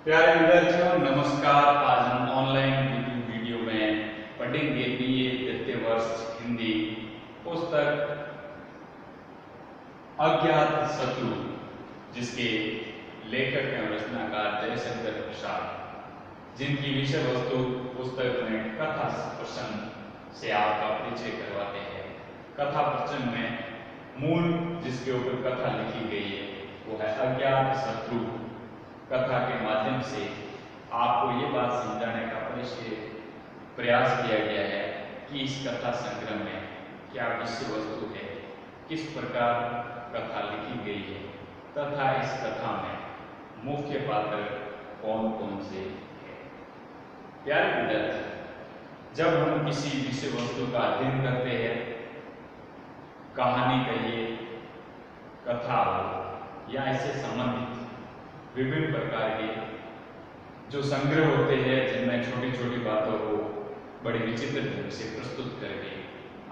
प्यारे विद्यार्थियों नमस्कार। आज हम ऑनलाइन वीडियो में पढ़ेंगे बीए द्वितीय वर्ष हिंदी पुस्तक अज्ञात शत्रु, जिसके लेखक एवं रचनाकार जयशंकर प्रसाद, जिनकी विषय वस्तु पुस्तक में कथा प्रसंग से आपका परिचय करवाते हैं। कथा प्रसंग में मूल जिसके ऊपर कथा लिखी गई है वो है अज्ञात शत्रु। कथा के माध्यम से आपको ये बात समझाने का प्रयास किया गया है कि इस कथा संग्रह में क्या विषय वस्तु है, किस प्रकार कथा लिखी गई है तथा इस कथा में मुख्य पात्र कौन कौन से हैं। प्यारे विद्यार्थी, जब हम किसी विषय वस्तु का अध्ययन करते हैं, कहानी कहिए, कथा हो या इससे संबंधित विभिन्न प्रकार के जो संग्रह होते हैं, जिनमें छोटी छोटी बातों को बड़ी विचित्र ढंग से प्रस्तुत करके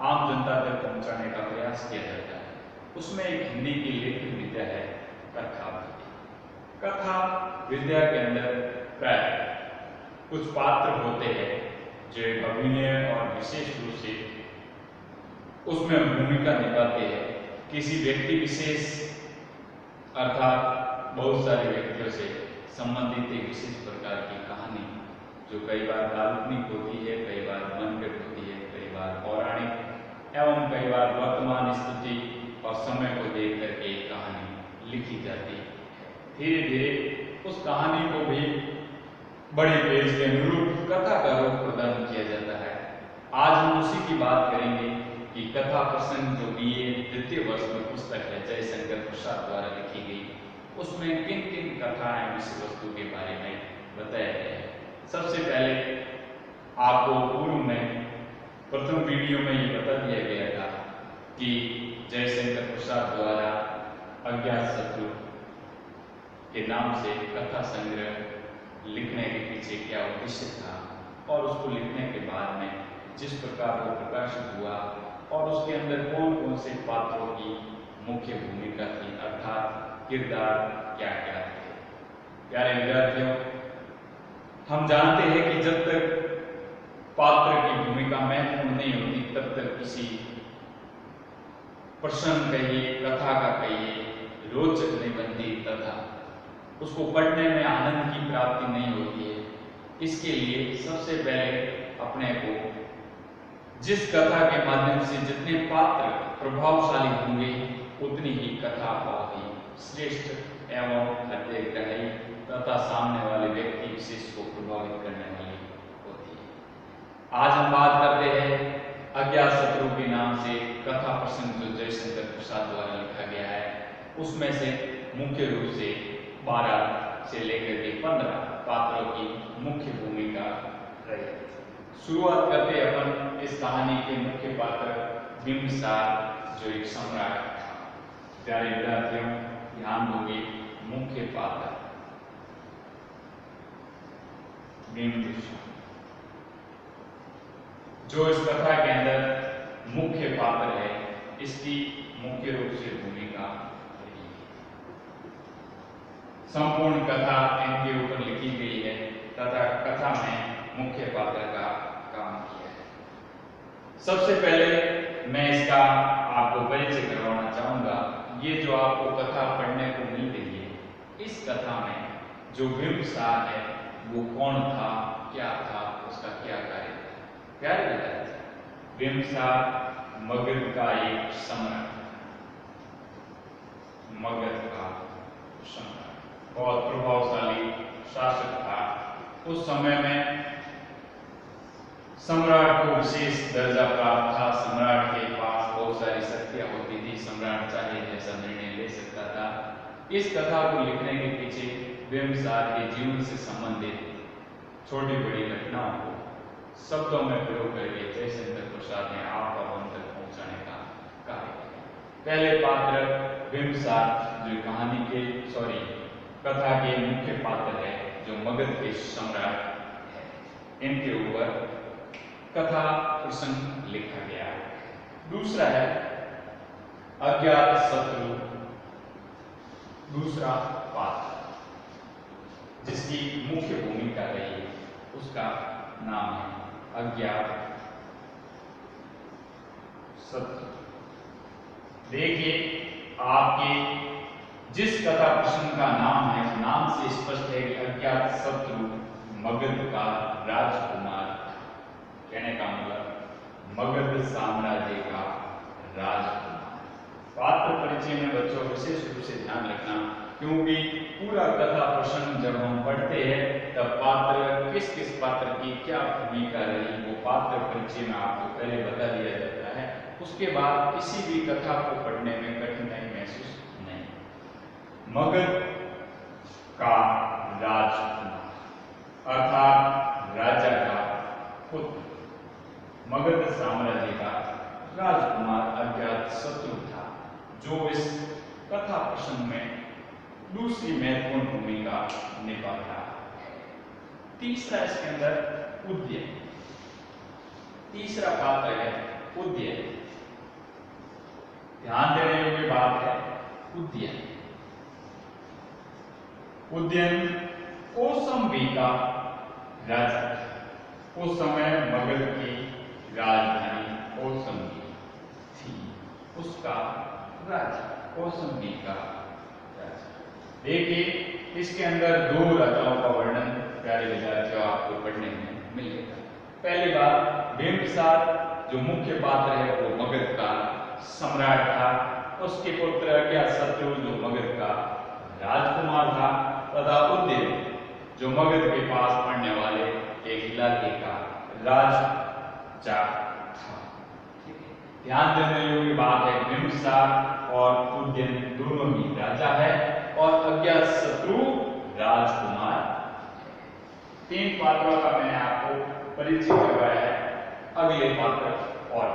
आम जनता तक पहुंचाने का प्रयास किया जाता है, उसमें एक हिंदी की लेखन विद्या है कथा विद्या। कथा विद्या के अंदर प्राय कुछ पात्र होते हैं जो एक अभिनय और विशेष रूप से उसमें भूमिका निभाते हैं। किसी व्यक्ति विशेष अर्थात बहुत सारे व्यक्तियों से संबंधित एक विशेष प्रकार की कहानी जो कई बार काल्पनिक होती है, कई बार मनगढ़ होती है, कई बार पौराणिक एवं कई बार वर्तमान स्थिति और समय को देख करके एक कहानी लिखी जाती है। धीरे धीरे उस कहानी को भी बड़े पेज के अनुरूप कथा का रूप प्रदान किया जाता है। आज हम उसी की बात करेंगे कि कथा प्रसंग जो बीए द्वितीय वर्ष में पुस्तक है जयशंकर प्रसाद द्वारा लिखी गई, उसमें किन किन कथाएं विषय वस्तु के बारे में बताया गया है। सबसे पहले आपको पूर्व में प्रथम वीडियो में ये बता दिया गया था कि जयशंकर प्रसाद द्वारा अज्ञात शत्रु के नाम से कथा संग्रह लिखने के पीछे क्या उद्देश्य था और उसको लिखने के बाद में जिस प्रकार वो प्रकाशित हुआ और उसके अंदर कौन कौन से पात्रों की मुख्य भूमिका थी, अर्थात किरदार क्या क्या थे। प्यारे विद्यार्थियों, हम जानते हैं कि जब तक पात्र की भूमिका महत्वपूर्ण नहीं होती तब तक किसी प्रसंग कहिए, कथा का कहिए, रोचक नहीं बनती तथा उसको पढ़ने में आनंद की प्राप्ति नहीं होती है। इसके लिए सबसे पहले अपने को जिस कथा के माध्यम से जितने पात्र प्रभावशाली होंगे उतनी ही कथा बहुत ही श्रेष्ठ एवं हृदयग्राही तथा सामने वाले व्यक्ति विशेष को प्रभावित करने वाली होती है। आज हम बात करते हैं अज्ञात शत्रु के नाम से कथा प्रसंग जो जयशंकर प्रसाद द्वारा लिखा गया है, उसमें से मुख्य रूप से 12 से लेकर के 15 पात्रों की मुख्य भूमिका रही। शुरुआत करते अपन इस कहानी के मुख्य पात्र बिंबिसार जो एक सम्राट था। प्यारे विद्यार्थियों, ध्यान दोगे, मुख्य पात्र बिंबिसार जो इस कथा के अंदर मुख्य पात्र है, इसकी मुख्य रूप से भूमिका रही है। संपूर्ण कथा इनके ऊपर लिखी गई है तथा कथा में मुख्य पात्र का काम किया है। सबसे पहले मैं इसका आपको परिचय करवाना चाहूंगा। ये जो आपको कथा पढ़ने को मिल रही है, इस कथा में जो बिंबिसार है वो कौन था, क्या था, उसका क्या कार्य था। प्यारे विद्यार्थी, बिंबिसार मगध का एक सम्राट, मगध का सम्राट बहुत प्रभावशाली शासक था। उस समय में सम्राट को विशेष दर्जा प्राप्त था। सम्राट के पास बहुत सारी शक्तियां होती थी, सम्राट चाहे जैसा निर्णय ले सकता था। इस कथा को लिखने के पीछे बिंबिसार के जीवन से संबंधित छोटी बड़ी घटनाओं को शब्दों में प्रयोग करके जयशंकर प्रसाद ने आपका मन तक पहुंचाने का कार्य किया। पहले पात्र बिंबिसार जो कहानी के कथा के मुख्य पात्र है, जो मगध के सम्राट है, इनके ऊपर कथा प्रसंग लिखा गया है। दूसरा है अज्ञात शत्रु, दूसरा पात्र। जिसकी मुख्य भूमिका रही उसका नाम है अज्ञात शत्रु। देखिए, आपके जिस कथा प्रश्न का नाम है उस नाम से स्पष्ट है कि अज्ञात शत्रु मगध का राजकुमार, कहने का मतलब मगध साम्राज्य का राजकुमार। पात्र परिचय में बच्चों विशेष रूप से ध्यान रखना, क्योंकि पूरा कथा प्रश्न जब हम पढ़ते हैं तब पात्र किस किस पात्र की क्या भूमिका रही वो पात्र परिचय में आपको पहले बता दिया जाता है। उसके बाद किसी भी कथा को पढ़ने में कठिनाई महसूस नहीं। मगध का राजकुमार अर्थात राजा का पुत्र, मगध साम्राज्य का राजकुमार अज्ञात शत्रु था, जो इस कथा प्रसंग में दूसरी महत्वपूर्ण भूमिका निभाता है। तीसरा इसके अंदर उद्यन, तीसरा पात्र है उद्यन। ध्यान देने योग्य बात है उद्यन। उद्यन कौसंबी का राजा, उस समय मगध की राजधानी कौसंबी थी, उसका राजा कौसंबी का राजा। देखिए, इसके अंदर दो राजाओं का वर्णन प्यारे विद्यार्थियों आपको पढ़ने में मिलेगा। पहली बात, बिंबिसार जो मुख्य पात्र है वो मगध का सम्राट था, उसके पुत्र अज्ञातशत्रु जो मगध का राजकुमार था, तथा उद्यन जो मगध के पास पड़ने वाले एक इलाके का राजा था। ध्यान देने योग्य बात है, बिंबिसार और उद्यन दोनों ही राजा है और अज्ञातशत्रु राजकुमार। तीन पात्रों का मैंने आपको परिचय करवाया है। अगले पात्र और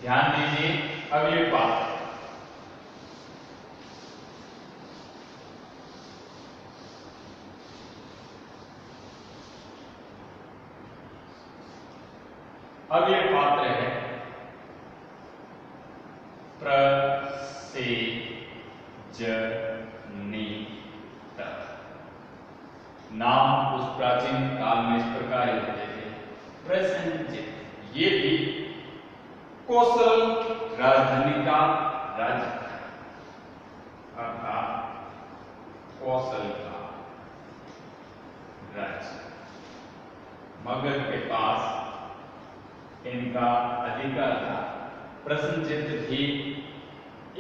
ध्यान दीजिए, अगले पात्र है प्रसेनजित। नाम उस प्राचीन काल में इस प्रकार होते थे, प्रसेनजित। ये भी कौशल राजधानी का राजा अर्थात कौशल का राज्य। मगध के पास इनका अधिकार था। प्रसेनजित भी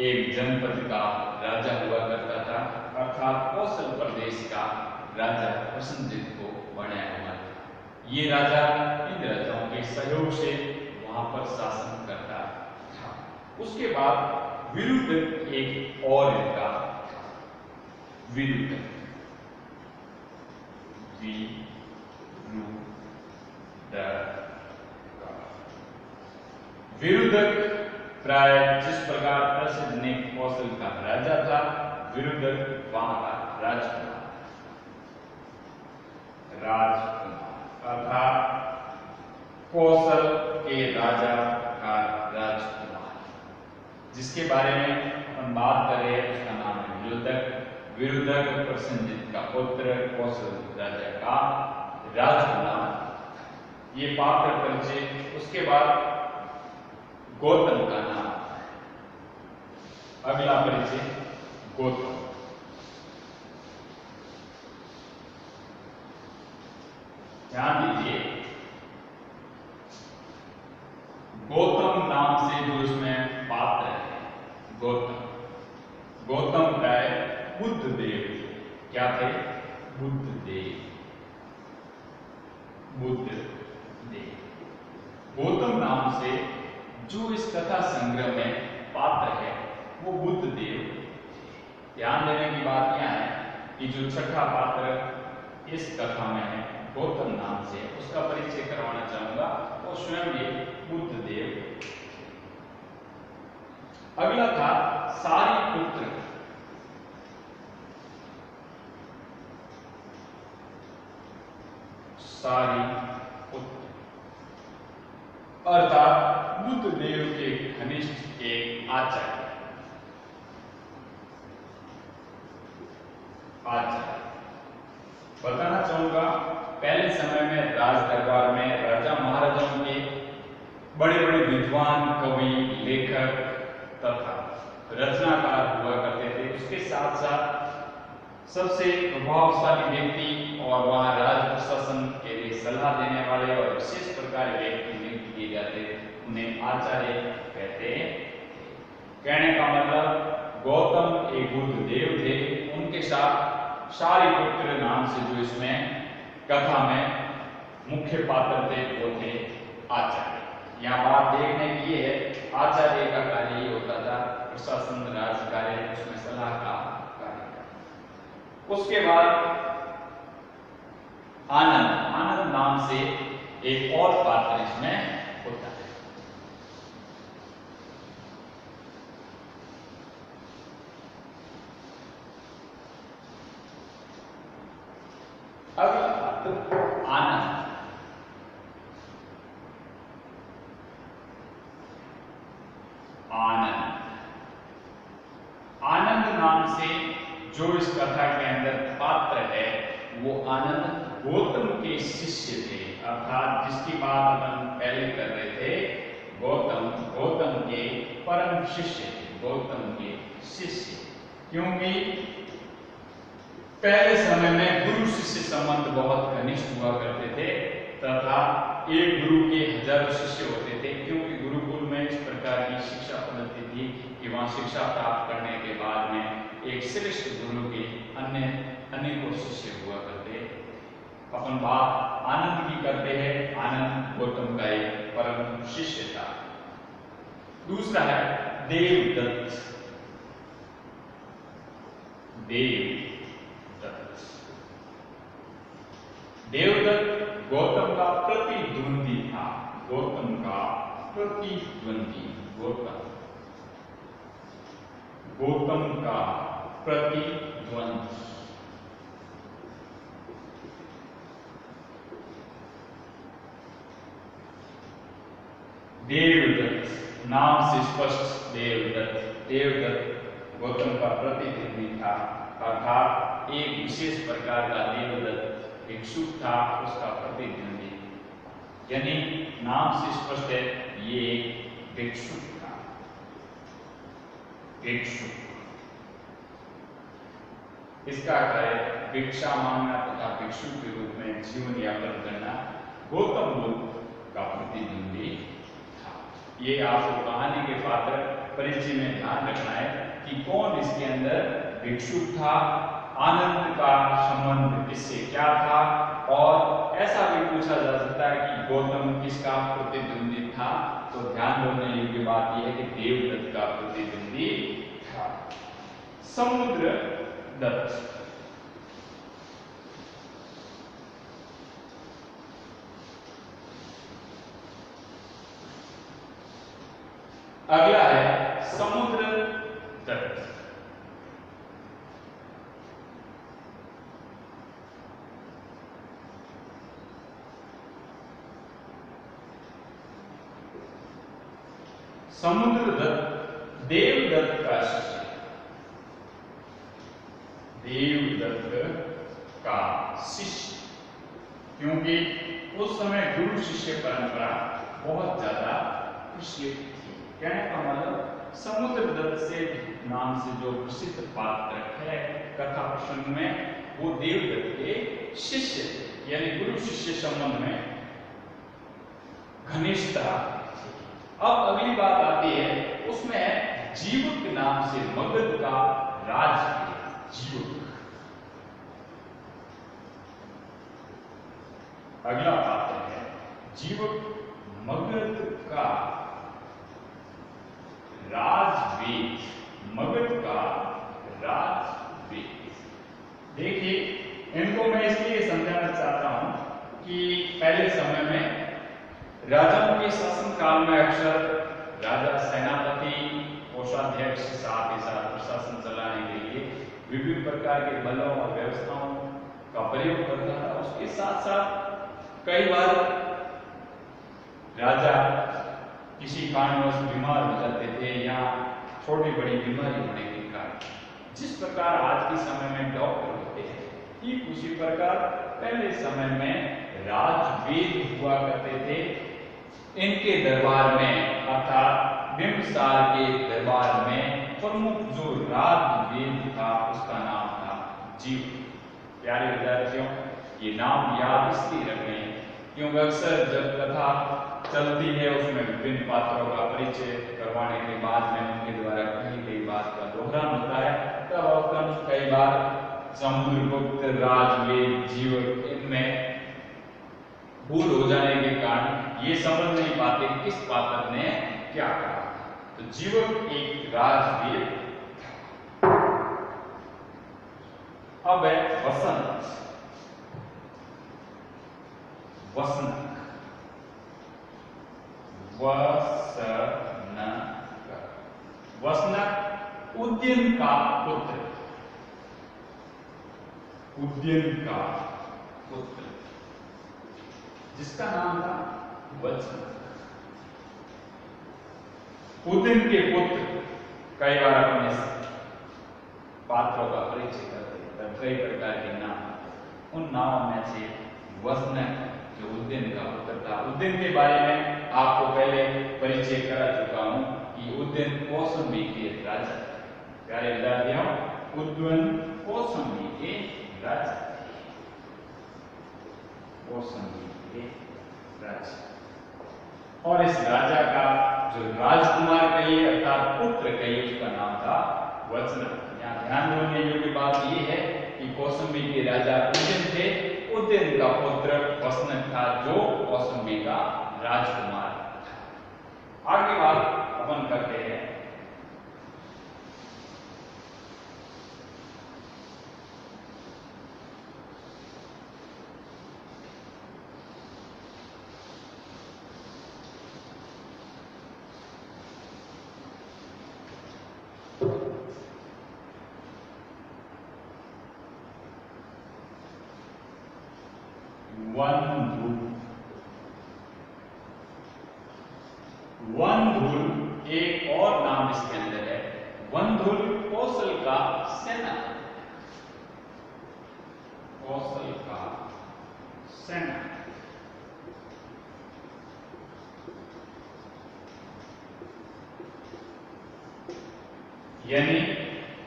एक जनपद का राजा हुआ करता था, अर्थात कौशल प्रदेश का राजा प्रसेनजित को बनाया हुआ था। ये राजा इन राजाओं के सहयोग से वहां पर शासन करता था। उसके बाद विरुद्धक एक और इनका था, विरुद्धक, विरुद्धक प्राय जिस प्रकार प्रसिद्ध ने कौशल का राजा था, विरुद्धक वहां का राजकुमार अर्थात कौशल के राजा का राजकुमार, जिसके बारे में हम बात कर रहे हैं उसका नाम है विरुद्धक। विरुद्धक प्रसेनजित का पुत्र, कौशल राजा का राजकुमार। ये पात्र परिचय। उसके बाद गौतम का नाम, अगला परिचय गौतम। ध्यान दीजिए, गौतम नाम से जो इसमें पात्र है गौतम, गौतम प्राय बुद्ध देव थे। क्या थे? बुद्ध देव। बुद्ध देव। गौतम नाम से जो इस कथा संग्रह में पात्र है वो बुद्ध देव। ध्यान देने की बात यह है कि जो छठा पात्र इस कथा में है गौतम नाम से, उसका परिचय करवाना चाहूंगा, वो स्वयं ये बुद्ध देव। अगला था सारिपुत्र। सारिपुत्र अर्थात बुद्ध देव के घनिष्ठ एक आचार्य। आचार्य। बताना चाहूंगा, पहले समय में राज दरबार में राजा महाराजाओं के बड़े बड़े विद्वान, कवि, लेखक तथा रचनाकार हुआ करते थे। उसके साथ साथ सबसे प्रभावशाली व्यक्ति और वहां राज प्रशासन के लिए सलाह देने वाले और विशेष प्रकार के व्यक्ति नियुक्त किए जाते, उन्हें आचार्य कहते हैं। कहने का मतलब, गौतम एक बुद्ध देव थे, उनके साथ शारिपुत्र नाम से जो इसमें कथा में मुख्य पात्र थे वो थे आचार्य। यहाँ बात देखने की ये है, आचार्य का कार्य ये होता था प्रशासन, राज कार्य, उसमें सलाह का कार्य। उसके बाद आनंद, आनंद नाम से एक और पात्र इसमें होता है। अगला पात्र आनंद। आनंद, आनंद नाम से जो इस कथा के अंदर पात्र है वो आनंद गौतम के शिष्य थे, अर्थात जिसकी बात अपन पहले कर रहे थे, गौतम, गौतम के परम शिष्य थे, गौतम के शिष्य। क्योंकि पहले समय में गुरु शिष्य संबंध बहुत घनिष्ठ हुआ करते थे तथा एक गुरु के हजारों शिष्य होते थे, क्योंकि गुरुकुल में इस प्रकार की शिक्षा पद्धति थी कि वहां शिक्षा प्राप्त करने के बाद में एक श्रेष्ठ गुरु के अन्य अनेकों शिष्य हुआ करते। अपन बात आनंद की करते हैं। आनंद गौतम का एक परम शिष्य था। दूसरा है देवदत्त। देवदत्त, देवदत्त गौतम का प्रतिद्वंदी था, गौतम का प्रतिद्वंदी, गौतम का प्रतिद्वंदी। देवदत्त नाम से स्पष्ट, देवदत्त, देवदत्त गौतम का प्रतिद्वंदी था, अर्थात एक विशेष प्रकार का देवदत्त भिक्षुक था, उसका प्रतिद्वंदी, यानी नाम से स्पष्ट है ये एक भिक्षुक था। भिक्षुक, इसका कार्य भिक्षा मांगना तथा भिक्षुक के रूप में जीवन यापन करना गौतम बुद्ध का प्रतिद्वंदी था। ये आपको कहानी के पात्र परिचय में ध्यान रखना है कि कौन इसके अंदर भिक्षुक था, आनंद का संबंध इससे क्या था, और ऐसा भी पूछा जा सकता है कि गौतम किसका प्रतिद्वंदी था। तो ध्यान रखने योग्य बात यह है कि देवदत्त का प्रतिद्वंदी था। समुद्रदत्त, अगला है समुद्रदत्त। समुद्रदत्त देवदत्त का शिष्य, देवदत्त का शिष्य, क्योंकि उस समय गुरु शिष्य परंपरा बहुत ज्यादा प्रचलित थी। कहने का मतलब, समुद्रदत्त से नाम से जो प्रसिद्ध पात्र है कथा प्रसंग में, वो देवदत्त के शिष्य थे, यानी गुरु शिष्य संबंध में घनिष्ठता। अब अगली बात आती है, उसमें जीवक नाम से मगध का राज है। जीवक, अगला पात्र है जीवक, मगध का राजवेद, मगध का राजवेद। देखिए, इनको मैं इसलिए समझाना चाहता हूं कि पहले समय में राजाओं के शासन काल में अक्सर राजा सेनापति, कोषाध्यक्ष साथ ही साथ प्रशासन चलाने के लिए विभिन्न प्रकार के बलों और व्यवस्थाओं का प्रयोग करता था। उसके साथ साथ कई बार राजा किसी कारणवश बीमार हो जाते थे या छोटी बड़ी बीमारी होने के कारण, जिस प्रकार आज के समय में डॉक्टर होते हैं, ठीक उसी प्रकार पहले समय में राजवेद हुआ करते थे। इनके दरबार में अर्थात बिंबिसार के दरबार में प्रमुख जो राजवेद था उसका नाम था जीव। प्यारे विद्यार्थियों, ये नाम याद इसलिए रखने क्योंकि अक्सर जब कथा चलती है उसमें विभिन्न पात्रों का परिचय करवाने के बाद में उनके द्वारा कही गई बात का दोहरान होता है, तब अपन कई बार समुद्रगुप्त, राजवेद, जीव इनमें भूल हो जाने के कारण ये समझ नहीं पाते किस पात्र ने क्या कहा। तो जीवक एक राजवेद। अब है वसंत। वसनक, वसनक उद्यन का पुत्र, उद्यन का पुत्र, जिसका नाम था वसनक। उद्यन के पुत्र, कई बार अपने पात्रों का परिचय करते हैं, तब कई प्रकार के नाम, उन नामों में से वसनक जो उद्यन का पुत्र था। उद्यन के बारे में आपको पहले परिचय करा चुका हूं कि उद्यन कौसंबी के राजा। प्यारे विद्यार्थियों, उद्यन कौसंबी के राजा, कौसंबी के राजा। और इस राजा का जो राजकुमार कहिए अर्थात पुत्र कहिए उसका नाम था वसनक। यहाँ ध्यान देने योग्य बात यह है कि कौसंबी के राजा उद्यन थे, उद्यन का पुत्र वसनक था जो कौसंबी का राजकुमार था। आगे बात अपन करते हैं वनधुल। वनधुल एक और नाम इसके अंदर है। वनधुल कौशल का सेना, कौशल का सेना। यानी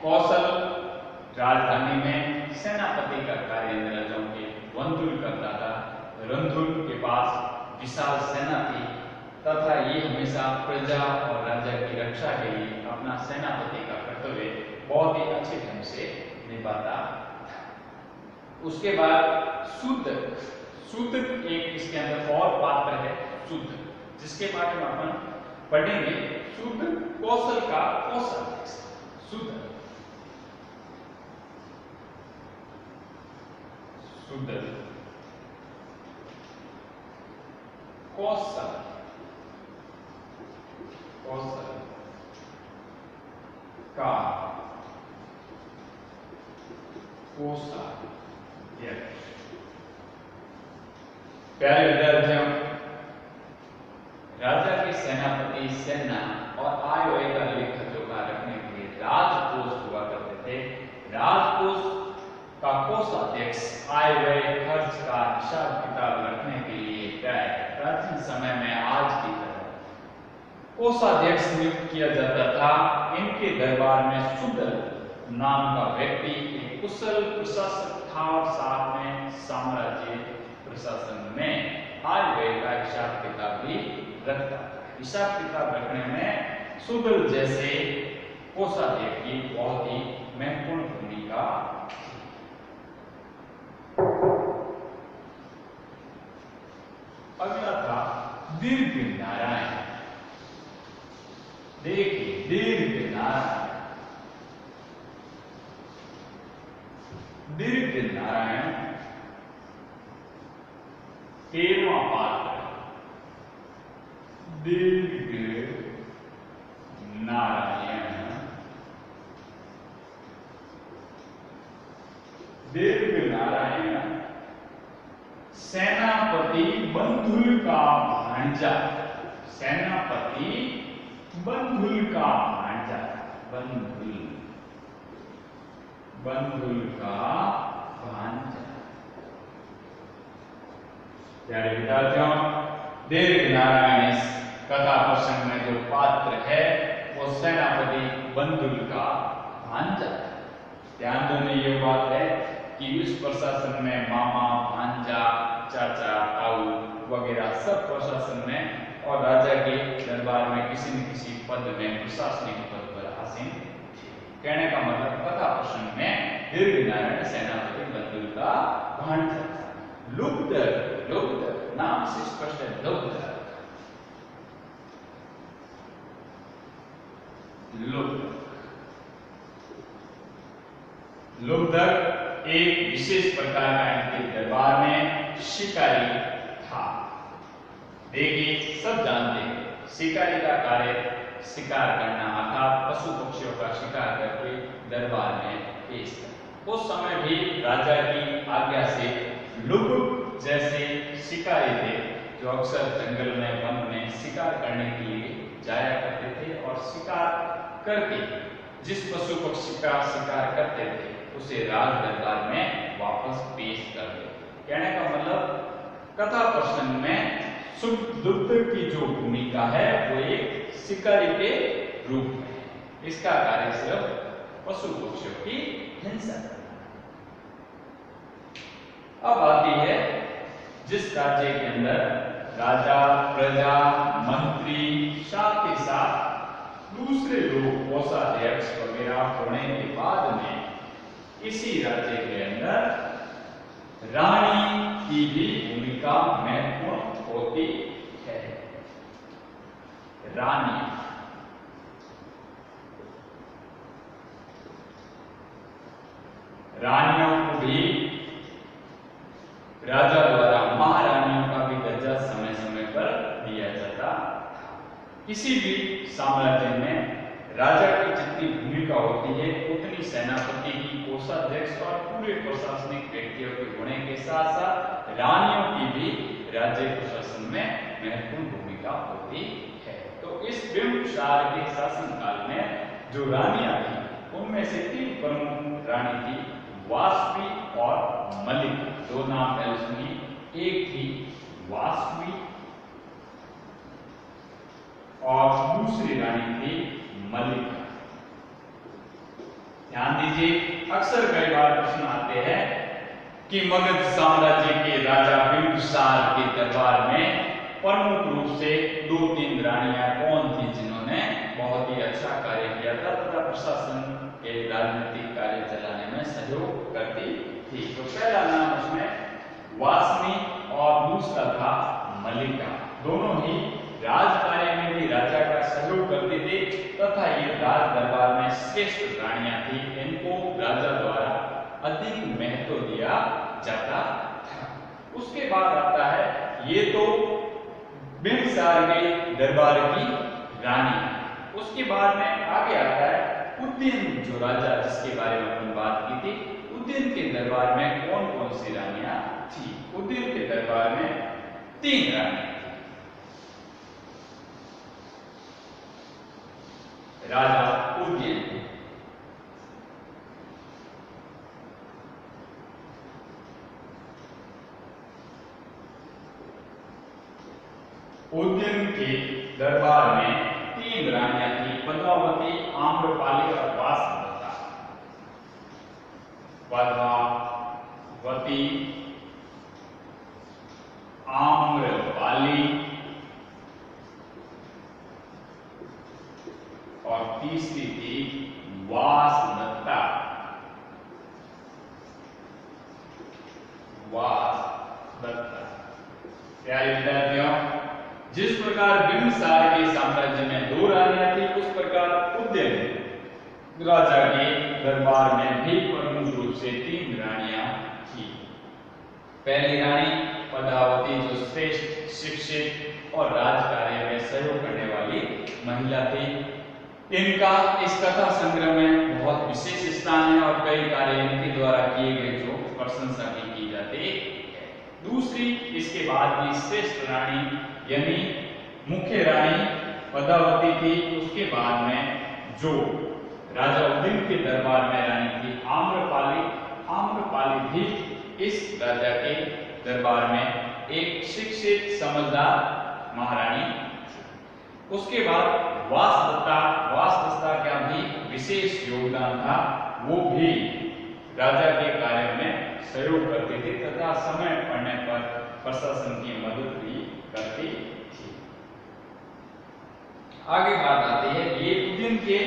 कौशल राजधानी में सेनापति का कार्य अंग्रेजों के वनधुल करता था। रंधुल के पास विशाल सेना थी तथा ये हमेशा प्रजा और राज्य की रक्षा के लिए अपना सेनापति का कर्तव्य बहुत ही अच्छे ढंग से निभाता था। उसके बाद शुद्धक। शुद्धक एक इसके अंदर और पात्र है शुद्धक, जिसके बारे में अपन पढ़ेंगे। शुद्ध कौशल का कौशल, शुद्ध शुद्ध कौशल, कौशल का कौशल। प्यारे विद्यार्थियों, राजा के सेनापति सेना और आय व्यय का लेखा जोखा रखने के लिए राजकोष हुआ करते थे। राजकोष का कोषाध्यक्ष आय व्यय खर्च का हिसाब किताब रखने के लिए प्राचीन समय में आज की तरह कोषाध्यक्ष नियुक्त किया जाता था। इनके दरबार में शुद्ध नाम का व्यक्ति एक कुशल प्रशासक था और साथ में साम्राज्य प्रशासन में आय व्यय का हिसाब किताब भी रखता था। हिसाब किताब रखने में शुद्ध जैसे कोषाध्यक्ष की बहुत ही महत्वपूर्ण भूमिका। अगला था दीर्घ नारायण। देखिए दीर्घ नारायण, दीर्घ नारायण 13वां पात्र। दीर्घ नारायण, दीर्घ नारायण सेनापति बंधुल का भांजा, सेनापति बंधुल का भांजा। बंधुल बंधुल का भांजा। प्यारे विद्यार्थियों, दीर्घ नारायण इस कथा प्रसंग में जो पात्र है वो सेनापति बंधुल का भांजा है। ध्यान देने ये बात है कि इस प्रशासन में मामा, भांजा, चाचा, ताऊ वगैरह सब प्रशासन में और राजा के दरबार में किसी न किसी पद में, प्रशासनिक पद पर आसीन थे। कहने का मतलब कथा प्रसंग में दीर्घ नारायण सेनापति बंधुल का भांजा था। लुब्धर, लुब्धर नाम से स्पष्ट है, लुब्धर, लुब्धर। लुब्धर एक विशेष प्रकार का इनके दरबार में शिकारी था। देखिए, सब जानते हैं शिकारी का कार्य शिकार करना, अर्थात पशु पक्षियों का शिकार करके दरबार में पेश करना। उस समय भी राजा की आज्ञा से लुब्ध जैसे शिकारी थे जो अक्सर जंगल में, वन में शिकार करने के लिए जाया करते थे और शिकार करके जिस पशु पक्षी का शिकार करते थे उसे राज दरबार में वापस पेश कर दे। कहने का मतलब कथा प्रसंग में लुब्ध की जो भूमिका है वो एक शिकारी के रूप में है। इसका कार्य सिर्फ पशु पक्षियों की हिंसा करना। अब आती है जिस राज्य के अंदर राजा, प्रजा, मंत्री, साथ ही साथ दूसरे लोग, कोषाध्यक्ष वगैरह होने के बाद में इसी राज्य के अंदर रानी की भी भूमिका महत्वपूर्ण होती है। रानी, रानियों को भी राजा द्वारा महारानियों का भी दर्जा समय समय पर दिया जाता था। किसी भी साम्राज्य में राजा की जितनी भूमिका होती है उतनी सेनापति की, कोषाध्यक्ष और पूरे प्रशासनिक व्यक्तियों के होने के साथ साथ रानियों की भी राज्य प्रशासन में महत्वपूर्ण भूमिका होती है। तो इस बिंबिसार के शासनकाल में जो रानियां थी उनमें से 3 प्रमुख रानी थी, वासवी और मलिका। 2 नाम है उसमें, एक थी वासवी और दूसरी रानी थी मलिका। ध्यान दीजिए, अक्सर कई बार प्रश्न आते हैं कि मगध साम्राज्य के राजा बिंबिसार के दरबार में प्रमुख रूप से 2-3 रानियां कौन थी जिन्होंने बहुत ही अच्छा कार्य किया था तथा प्रशासन के राजनीतिक कार्य चलाने में सहयोग करती थी। तो पहला नाम उसमें वासवी और दूसरा था मलिका। दोनों ही राज कार्य में भी राजा का सहयोग करते थे तथा ये राज दरबार में श्रेष्ठ रानियां थी। इनको राजा द्वारा अधिक महत्व दिया जाता था। उसके बाद आता है, ये तो बिंबिसार के दरबार की रानी। उसके बाद में आगे आता है उदयन, जो राजा जिसके बारे में हमने बात की थी। उदयन के दरबार में कौन कौन सी रानियां थी? उदयन के दरबार में 3 रानियां। राजा उदयन, उदयन के दरबार में 3 रानियां थी, पद्मावती, आम्रपाली और वासवता। पद्मावती, आम्रपाली और तीसरी थी वासवता। वासवता। प्यारे विद्यार्थियों, जिस प्रकार बिंबिसार के साम्राज्य में 2 रानियां थी उस प्रकार उदयन राजा के दरबार में भी प्रमुख रूप से 3 रानियां थी। पहली रानी पद्मावती जो श्रेष्ठ, शिक्षित और राज कार्य में सहयोग करने वाली महिला थी। इनका इस कथा संग्रह में बहुत विशेष स्थान है और कई कार्य इनके द्वारा किए गए जो प्रशंसा भी की जाती है। दूसरी इसके बाद की श्रेष्ठ रानी यानी मुख्य रानी पद्मावती थी। उसके बाद में जो राजा उदयन के दरबार में रानी थी आम्रपाली दरबार में एक शिक्षित समझदार महारानी थी। उसके बाद वासदत्ता का भी विशेष योगदान था। वो भी राजा के कार्य में सहयोग करती थी तथा समय पड़ने पर प्रशासन की मदद भी करती थी। आगे बात आती है, ये उज्जैन के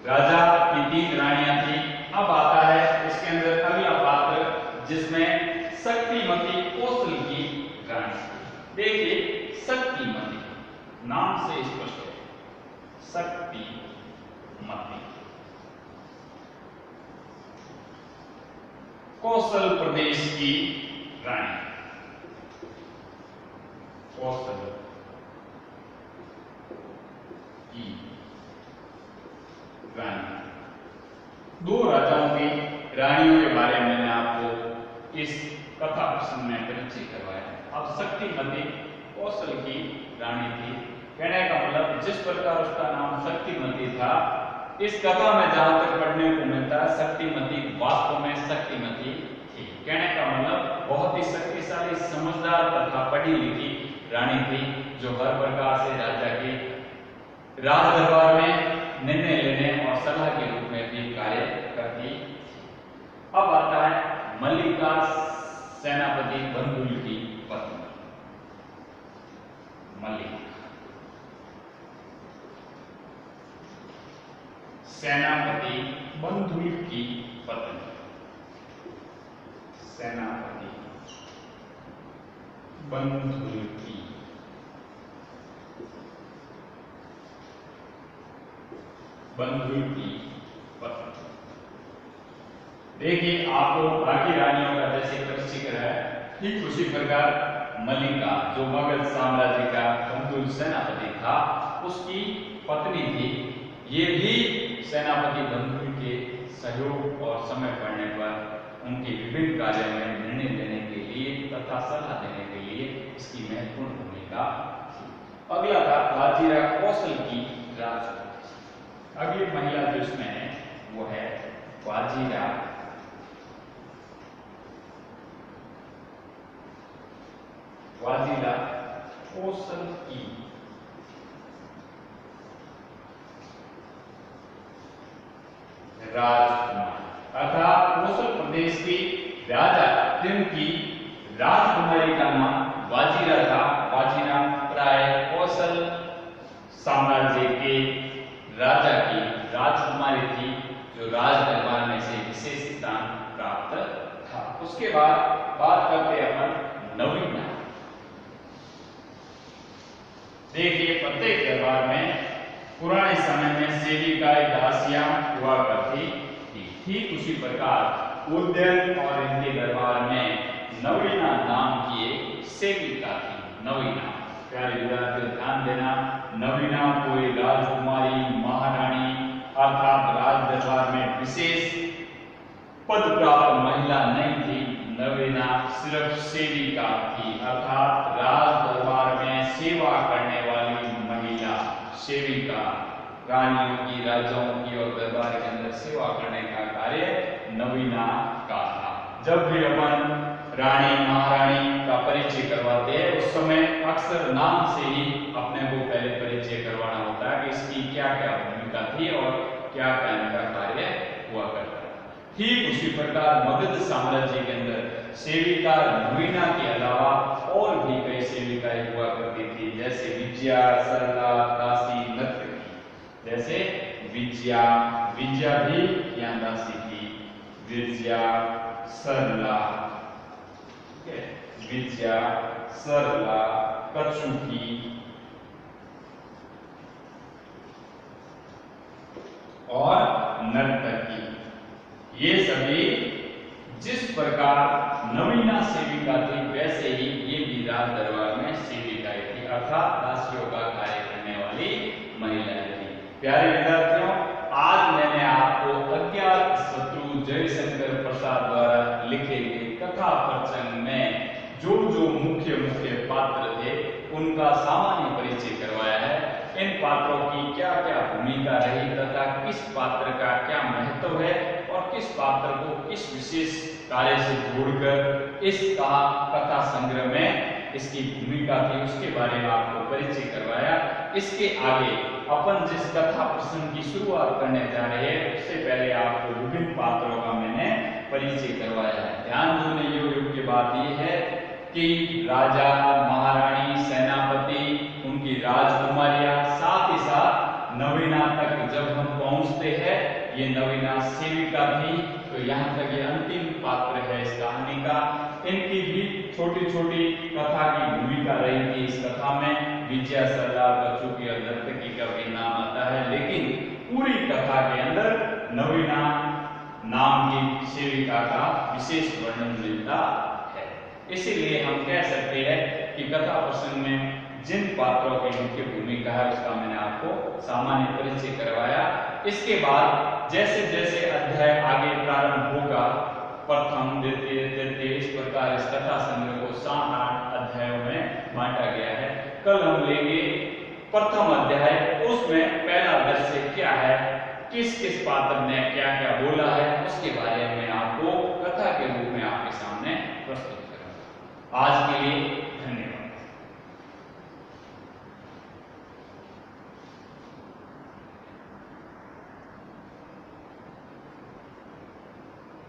राजा की 3 रानियां थी। अब आता है इसके अंदर अगला पात्र जिसमें शक्तिमती कौशल की रानी थी। देखिए, शक्तिमती नाम से स्पष्ट है, शक्तिमती कौशल प्रदेश की रानी, कौशल की रानी। 2 राजाओं की रानियों के बारे में मैंने आपको इस कथा प्रसंग में परिचय करवाया। अब शक्तिमती कौशल की रानी थी, कहने का मतलब जिस प्रकार उसका नाम शक्तिमती था, इस कथा में जहां तक पढ़ने को मिलता है शक्तिमती वास्तव में शक्तिमती थी। कहने का मतलब बहुत ही शक्तिशाली, समझदार तथा पढ़ी लिखी रानी थी, जो हर प्रकार से राजा के राज दरबार में निर्णय लेने और सलाह के रूप में भी कार्य करती थी। अब आता है मल्लिका सेनापति बंधुल की पत्नी। मल्लिका सेनापति बंधुल की पत्नी, सेनापति बंधुल की पत्नी। देखिए, आपको बाकी रानियों का जैसे परिचय कराया, ठीक उसी प्रकार मल्लिका जो मगध साम्राज्य का बंधुल सेनापति था, उसकी पत्नी थी। ये भी सेनापति बंधुल के सहयोग और समय पड़ने पर उनके विभिन्न कार्यों में निर्णय लेने के लिए तथा सलाह देने के लिए इसकी महत्वपूर्ण भूमिका थी। अगला था बाजीरा कौशल की राजपूत। अगली महिला जो इसमें है वो है बाजीरा कौशल की राजकुमारी, अर्थात कौशल प्रदेश की राजा की राजकुमारी का नाम वाजीरा था। वाजीरा प्राय कौशल साम्राज्य के राजा की राजकुमारी थी, जो राज दरबार में से विशेष स्थान प्राप्त था। उसके बाद बात करते हैं अपन नवीना। देखिए, प्रत्येक दरबार में पुराने समय में सेविकाएं दासियां हुआ करती थी। ठीक उसी प्रकार उज्जैन और इनके दरबार में नवीना नाम की एक सेविका थी। नवीना, प्यारे विद्यार्थियों ध्यान देना, नवीना कोई राजकुमारी महारानी अर्थात राज दरबार में विशेष पद प्राप्त महिला नहीं थी। नवीना सिर्फ सेविका थी, अर्थात राज दरबार में सेवा करने वाली महिला, सेविका। रानियों की, राजाओं की और दरबार के अंदर सेवा करने का कार्य नवीना का था। जब भी अपन रानी महारानी का परिचय करवाते हैं, उस समय अक्सर नाम से ही अपने को पहले परिचय करवाना होता है कि इसकी क्या क्या भूमिका थी और क्या क्या इनका कार्य हुआ करता है। ठीक उसी प्रकार मगध साम्राज्य के अंदर सेविका नवीना के अलावा और भी कई सेविकाएं हुआ करती थी, जैसे विजया, सरला, दासी, नर्तकी। जैसे विजया भी यहाँ दासी थी, विजया, सरला, विजया, सरला, कचुकी और नर्तकी। ये सभी जिस प्रकार नवीना सेविका थी, वैसे ही ये भी राज दरबार में सेविकाएं थी, अर्थात दासियों का कार्य करने वाली महिलाएं थी। प्यारे विद्यार्थियों, आज मैंने आपको अज्ञात शत्रु जयशंकर प्रसाद द्वारा लिखे गए कथा प्रसंग में जो जो मुख्य पात्र थे उनका सामान्य परिचय करवाया है। इन पात्रों की क्या क्या भूमिका रही तथा किस पात्र का क्या महत्व है और किस किस पात्र को किस विशेष कार्य से जोड़कर इस कथा संग्रह में इसकी भूमिका थी उसके बारे में आपको परिचय करवाया। इसके आगे अपन जिस कथा प्रसंग की शुरुआत करने जा रहे हैं उससे पहले आपको विभिन्न पात्रों का मैंने परिचय करवाया है। ध्यान देने योग्य बात यह है कि राजा, महारानी, सेनापति, उनकी राजकुमारियां, साथ ही साथ नवीना तक जब हम पहुंचते हैं, ये नवीना सेविका थी, तो यहाँ तक ये अंतिम पात्र है इस कहानी का। इनकी भी छोटी छोटी कथा की भूमिका रही थी इस कथा में। विजया सरदार बच्चों की और नर्तकी का भी नाम आता है, लेकिन पूरी कथा के अंदर नवीना नाम की सेविका का विशेष वर्णन मिलता है। इसीलिए हम कह सकते हैं कि कथा प्रसंग में जिन पात्रों की मुख्य भूमिका है उसका मैंने आपको सामान्य परिचय करवाया। इसके बाद जैसे जैसे अध्याय आगे प्रारंभ होगा, प्रथम, द्वितीय, तृतीय, इस प्रकार इस कथा संग्रह को 7-8 अध्यायों में बांटा गया है। कल हम लेंगे प्रथम अध्याय, उसमें पहला दृश्य क्या है, किस किस पात्र ने क्या क्या बोला है,